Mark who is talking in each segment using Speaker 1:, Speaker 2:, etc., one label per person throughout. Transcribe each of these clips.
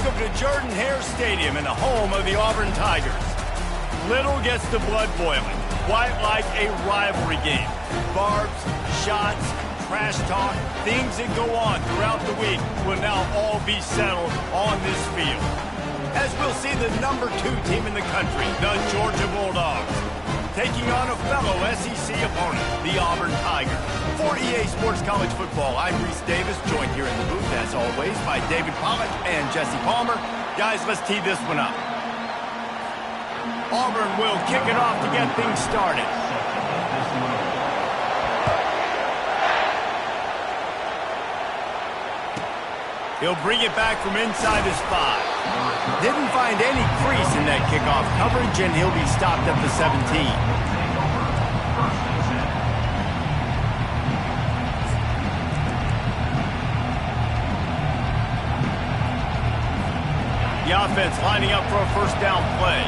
Speaker 1: Welcome to Jordan-Hare Stadium and the home of the Auburn Tigers. Little gets the blood boiling, quite like a rivalry game. Barbs, shots, trash talk, things that go on throughout the week will now all be settled on this field. As we'll see the #2 team in the country, the Georgia Bulldogs, taking on a fellow SEC opponent, the Auburn Tigers. For EA Sports College Football, I'm Reese Davis, joined here in the booth, as always, by David Pollack and Jesse Palmer. Guys, let's tee this one up. Auburn will kick it off to get things started. He'll bring it back from inside his 5. Didn't find any crease in that kickoff coverage, and he'll be stopped at the 17. The offense lining up for a first down play.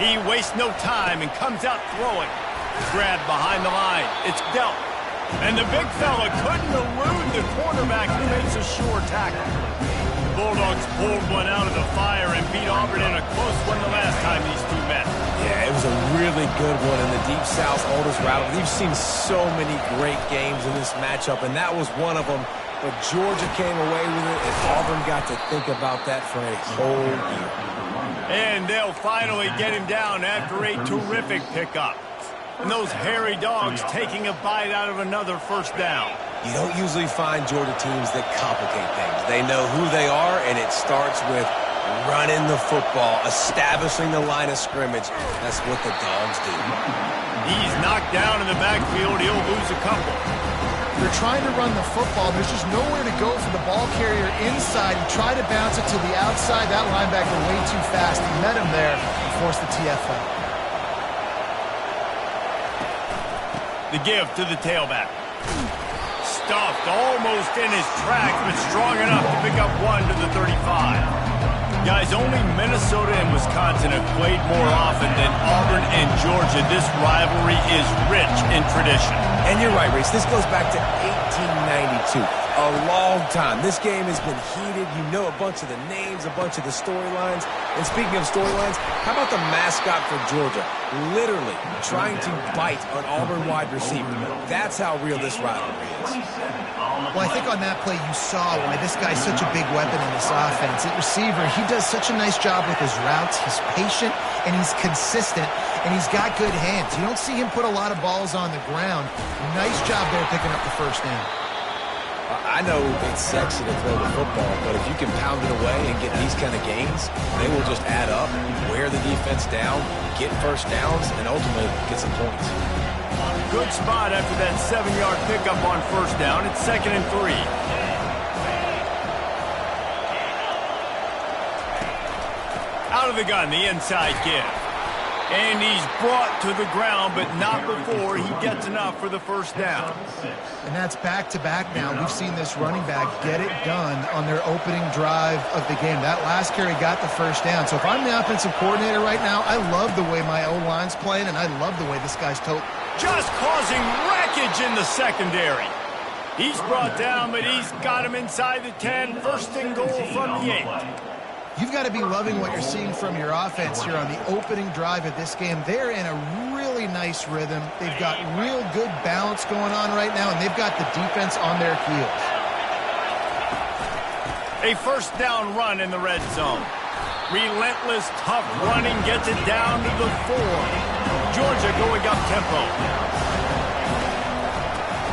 Speaker 1: He wastes no time and comes out throwing. Grabbed behind the line. It's dealt. And the big fella couldn't elude the quarterback who makes a sure tackle. The Bulldogs pulled one out of the fire and beat Auburn in a close one the last time these two met.
Speaker 2: Yeah, it was a really good one in the Deep South's oldest rivalry. We've seen so many great games in this matchup, and that was one of them. But Georgia came away with it, and Auburn got to think about that for a whole year.
Speaker 1: And they'll finally get him down after a terrific pickup. And those hairy dogs taking a bite out of another first down.
Speaker 2: You don't usually find Georgia teams that complicate things. They know who they are, and it starts with running the football, establishing the line of scrimmage. That's what the dogs do.
Speaker 1: He's knocked down in the backfield. He'll lose a couple.
Speaker 3: They're trying to run the football. There's just nowhere to go for the ball carrier inside. He tried to bounce it to the outside. That linebacker way too fast. He met him there and forced the TFL.
Speaker 1: The give to the tailback. Stuffed almost in his tracks, but strong enough to pick up one to the 35. Guys, only Minnesota and Wisconsin have played more often than Auburn and Georgia. This rivalry is rich in tradition.
Speaker 2: And you're right, Reese. This goes back to 1892. A long time. This game has been heated. You know a bunch of the names, a bunch of the storylines. And speaking of storylines, how about the mascot for Georgia? Literally trying to bite an Auburn wide receiver. That's how real this rivalry is.
Speaker 3: Well, I think on that play you saw why this guy's such a big weapon in this offense. At receiver, he does such a nice job with his routes. He's patient, and he's consistent, and he's got good hands. You don't see him put a lot of balls on the ground. Nice job there picking up the first down.
Speaker 2: I know it's sexy to throw the football, but if you can pound it away and get these kind of gains, they will just add up, wear the defense down, get first downs, and ultimately get some points.
Speaker 1: Good spot after that 7-yard pickup on first down. It's 2nd and 3. Out of the gun, the inside give. And he's brought to the ground, but not before he gets enough for the first down.
Speaker 3: And that's back-to-back now. We've seen this running back get it done on their opening drive of the game. That last carry got the first down. So if I'm the offensive coordinator right now, I love the way my O-line's playing, and I love the way this guy's
Speaker 1: just causing wreckage in the secondary. He's brought down, but he's got him inside the 10. First and goal from the 8.
Speaker 3: You've got to be loving what you're seeing from your offense here on the opening drive of this game. They're in a really nice rhythm. They've got real good balance going on right now, and they've got the defense on their heels.
Speaker 1: A first down run in the red zone. Relentless, tough running gets it down to the 4. Georgia going up tempo.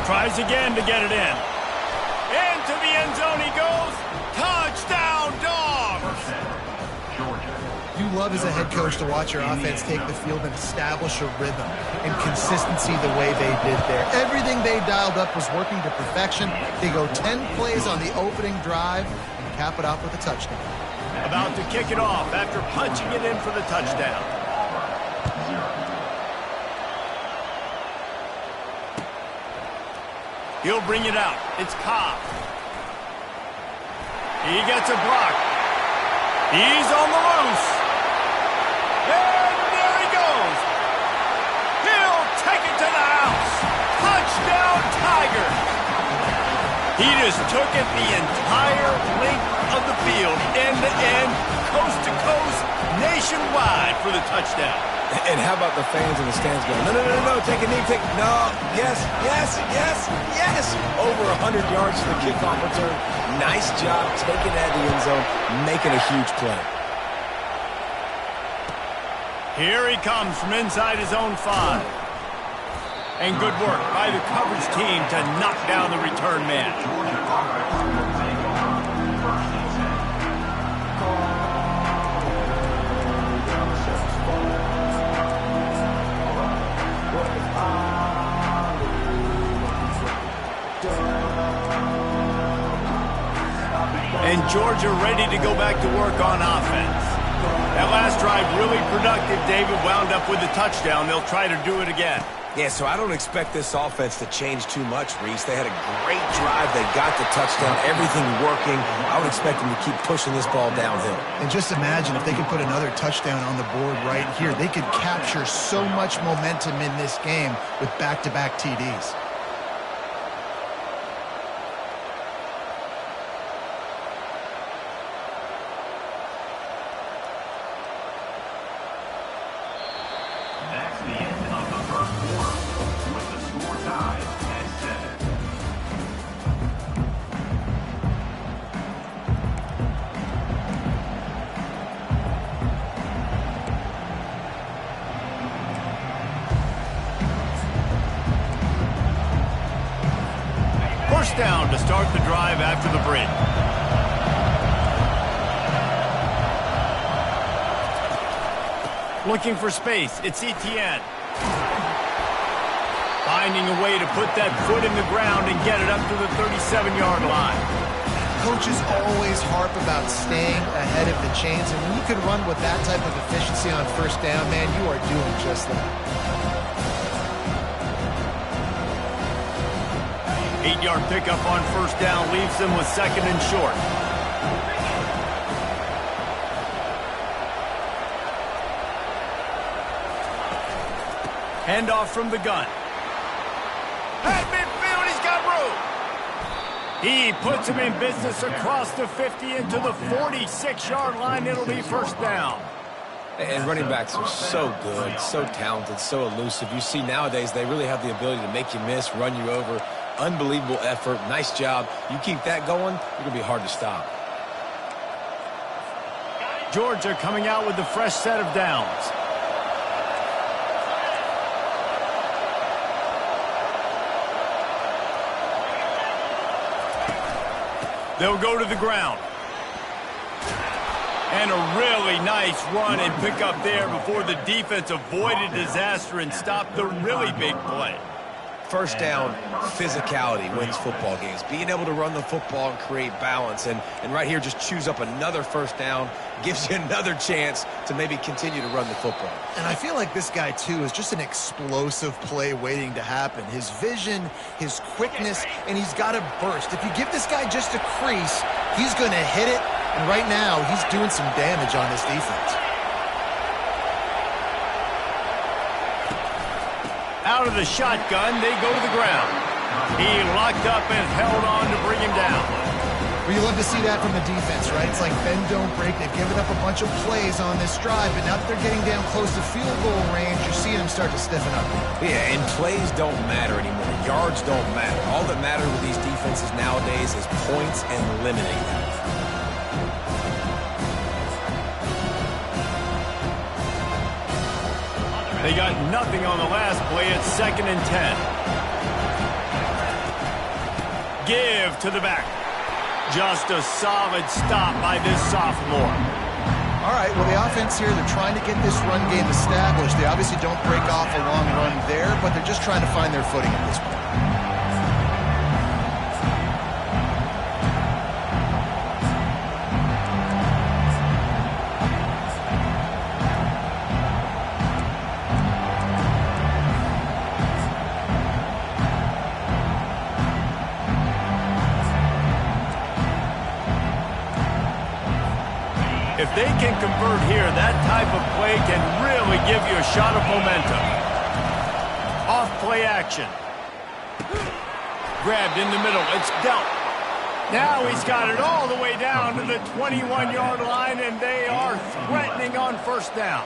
Speaker 1: Tries again to get it in. Into the end zone he goes. Touchdown, Dogs!
Speaker 3: You love as a head coach to watch your offense take the field and establish a rhythm and consistency the way they did there. Everything they dialed up was working to perfection. They go 10 plays on the opening drive and cap it off with a touchdown.
Speaker 1: About to kick it off after punching it in for the touchdown. He'll bring it out. It's Cobb. He gets a block. He's on the loose. And there he goes. He'll take it to the house. He just took it the entire length of the field, end to end, coast to coast, nationwide for the touchdown.
Speaker 2: And how about the fans in the stands going, no, no, no, no, take a knee, no, yes, yes, yes, yes. Over 100 yards for the kickoff return. Nice job taking that to the end zone, making a huge play.
Speaker 1: Here he comes from inside his own 5. And good work by the coverage team to knock down the return man. And Georgia ready to go back to work on offense. That last drive really productive. David wound up with a touchdown. They'll try to do it again.
Speaker 2: Yeah, so I don't expect this offense to change too much, Reese. They had a great drive. They got the touchdown. Everything working. I would expect them to keep pushing this ball downhill.
Speaker 3: And just imagine if they could put another touchdown on the board right here. They could capture so much momentum in this game with back-to-back TDs.
Speaker 1: First down to start the drive after the break. Looking for space. It's Etienne. Finding a way to put that foot in the ground and get it up to the 37-yard line.
Speaker 3: Coaches always harp about staying ahead of the chains, and when you can run with that type of efficiency on first down, man, you are doing just that.
Speaker 1: 8-yard pickup on first down leaves them with second and short. Handoff from the gun. At midfield, he's got room. He puts him in business across the 50 into the 46-yard line. It'll be first down.
Speaker 2: And running backs are so good, so talented, so elusive. You see nowadays they really have the ability to make you miss, run you over. Unbelievable effort. Nice job. You keep that going, it's going to be hard to stop.
Speaker 1: Georgia coming out with the fresh set of downs. They'll go to the ground. And a really nice run and pick up there before the defense avoided disaster and stopped the really big play.
Speaker 2: First down, physicality wins football games. Being able to run the football and create balance. And right here, just choose up another first down, gives you another chance to maybe continue to run the football.
Speaker 3: And I feel like this guy, too, is just an explosive play waiting to happen. His vision, his quickness, and he's got a burst. If you give this guy just a crease, he's going to hit it. And right now, he's doing some damage on this defense.
Speaker 1: Out of the shotgun, they go to the ground. He locked up and held on to bring him down.
Speaker 3: Well, you love to see that from the defense, right? It's like bend, don't break. They've given up a bunch of plays on this drive, but now that they're getting down close to field goal range, you're seeing them start to stiffen up.
Speaker 2: Yeah, and plays don't matter anymore. Yards don't matter. All that matters with these defenses nowadays is points and limiting them.
Speaker 1: They got nothing on the last play. It's 2nd and 10. Give to the back. Just a solid stop by this sophomore.
Speaker 3: All right, well, the offense here, they're trying to get this run game established. They obviously don't break off a long run there, but they're just trying to find their footing at this point.
Speaker 1: If they can convert here, that type of play can really give you a shot of momentum. Off play action. Grabbed in the middle. It's dealt. Now he's got it all the way down to the 21-yard line, and they are threatening on first down.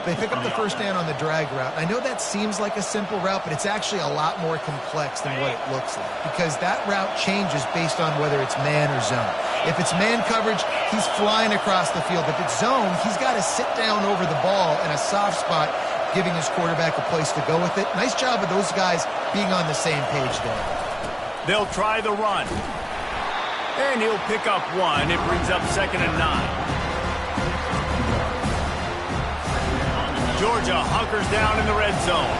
Speaker 3: They pick up the first down on the drag route. I know that seems like a simple route, but it's actually a lot more complex than what it looks like because that route changes based on whether it's man or zone. If it's man coverage, he's flying across the field. If it's zone, he's got to sit down over the ball in a soft spot, giving his quarterback a place to go with it. Nice job of those guys being on the same page there.
Speaker 1: They'll try the run. And he'll pick up one. It brings up 2nd and 9. Georgia hunkers down in the red zone.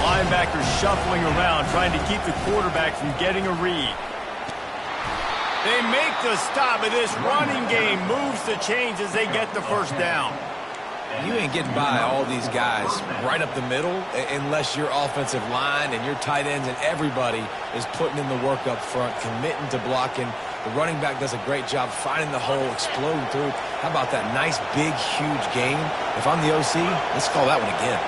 Speaker 1: Linebackers shuffling around, trying to keep the quarterback from getting a read. They make the stop, and this running game moves the chains as they get the first down.
Speaker 2: You ain't getting by all these guys right up the middle unless your offensive line and your tight ends and everybody is putting in the work up front, committing to blocking. The running back does a great job finding the hole, exploding through. How about that nice, big, huge game? If I'm the OC, let's call that one again.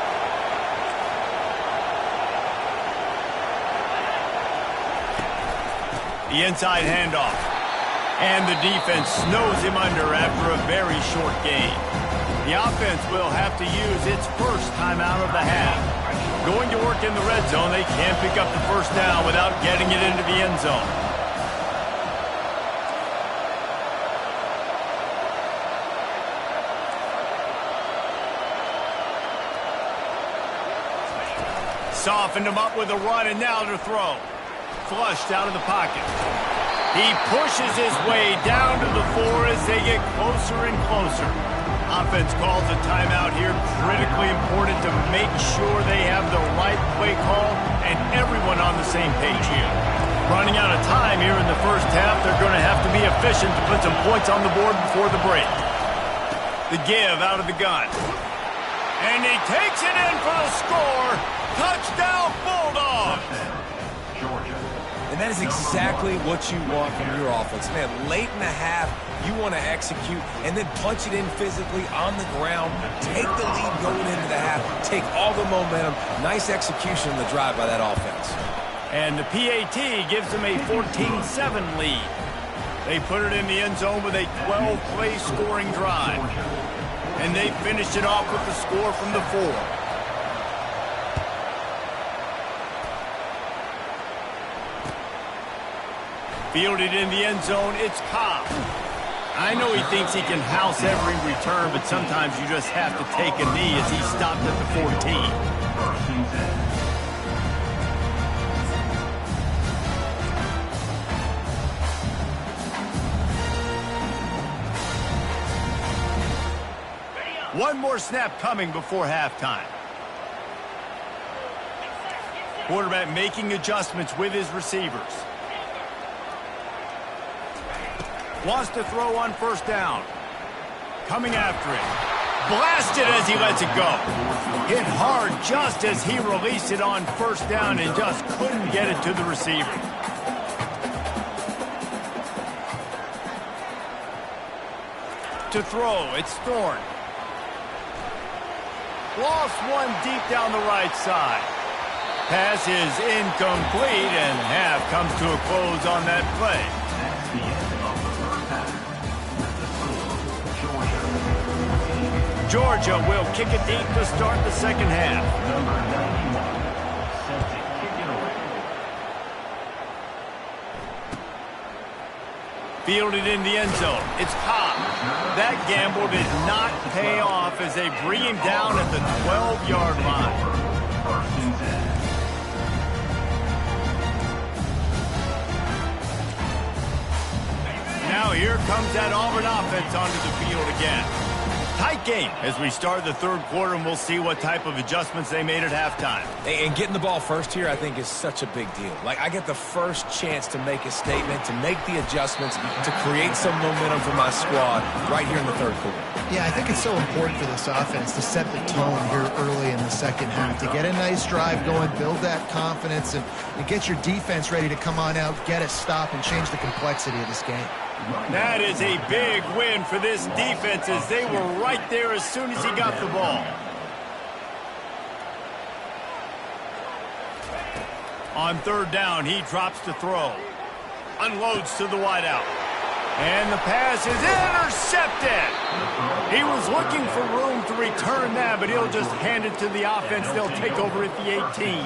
Speaker 1: The inside handoff. And the defense snows him under after a very short gain. The offense will have to use its first timeout of the half. Going to work in the red zone, they can't pick up the first down without getting it into the end zone. Softened him up with a run, and now to throw. Flushed out of the pocket. He pushes his way down to the 4 as they get closer and closer. Offense calls a timeout here. Critically important to make sure they have the right play call and everyone on the same page here. Running out of time here in the first half. They're going to have to be efficient to put some points on the board before the break. The give out of the gun. And he takes it in for the score. Touchdown, Bulldogs!
Speaker 2: And that is exactly what you want from your offense. Man, late in the half, you want to execute and then punch it in physically on the ground. Take the lead going into the half. Take all the momentum. Nice execution on the drive by that offense.
Speaker 1: And the PAT gives them a 14-7 lead. They put it in the end zone with a 12-play scoring drive. And they finished it off with the score from the 4. Fielded in the end zone, it's Cobb. I know he thinks he can house every return, but sometimes you just have to take a knee as he stopped at the 14. One more snap coming before halftime. Quarterback making adjustments with his receivers. Wants to throw on first down. Coming after it. Blasted as he lets it go. Hit hard just as he released it on first down and just couldn't get it to the receiver. To throw, it's Thorne. Lost one deep down the right side. Pass is incomplete, and half comes to a close on that play. Georgia will kick it deep to start the second half. Fielded in the end zone. It's Cobb. That gamble did not pay off as they bring him down at the 12-yard line. Now here comes that Auburn offense onto the field again. Tight game as we start the third quarter, and we'll see what type of adjustments they made at halftime.
Speaker 2: And getting the ball first here, I think, is such a big deal. Like, I get the first chance to make a statement, to make the adjustments, to create some momentum for my squad right here in the third quarter.
Speaker 3: Yeah, I think it's so important for this offense to set the tone here early in the second half, to get a nice drive going, build that confidence, and get your defense ready to come on out, get a stop, and change the complexity of this game.
Speaker 1: That is a big win for this defense as they were right there as soon as he got the ball. On third down, he drops to throw. unloads to the wideout. And the pass is intercepted. He was looking for room to return that, but he'll just hand it to the offense. They'll take over at the 18.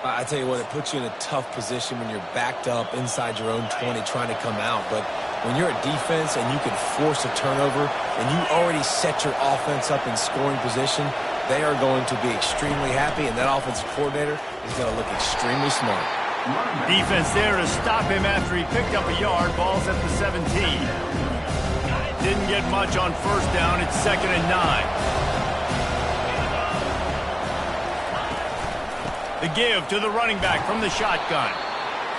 Speaker 2: I tell you what, it puts you in a tough position when you're backed up inside your own 20 trying to come out. But when you're a defense and you can force a turnover and you already set your offense up in scoring position, they are going to be extremely happy, and that offensive coordinator is going to look extremely smart.
Speaker 1: Defense there to stop him after he picked up a yard. Ball's at the 17. Didn't get much on first down. It's 2nd and 9. The give to the running back from the shotgun.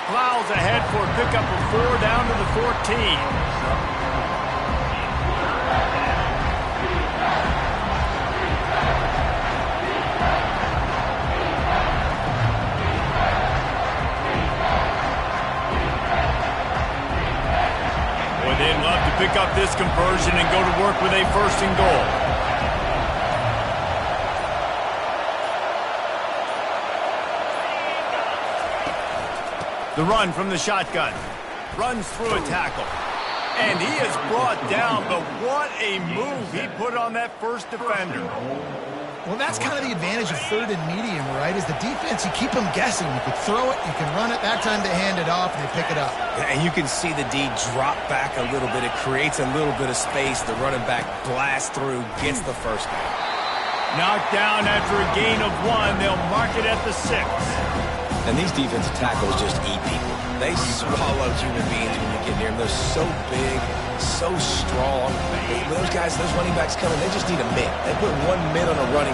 Speaker 1: Plows ahead for a pickup of 4 down to the 14. Boy, they'd love to pick up this conversion and go to work with a 1st and goal. The run from the shotgun. Runs through a tackle. And he is brought down, but what a move he put on that first defender.
Speaker 3: Well, that's kind of the advantage of 3rd and medium, right? Is the defense, you keep them guessing. You can throw it, you can run it. That time they hand it off and they pick it up.
Speaker 2: And you can see the D drop back a little bit. It creates a little bit of space. The running back blasts through, gets the first down.
Speaker 1: Knocked down after a gain of 1. They'll mark it at the 6.
Speaker 2: And these defensive tackles just eat people. They swallow human beings when you get near them. They're so big, so strong. Those guys, those running backs coming, they just need a mitt. They put 1 mitt on a running back.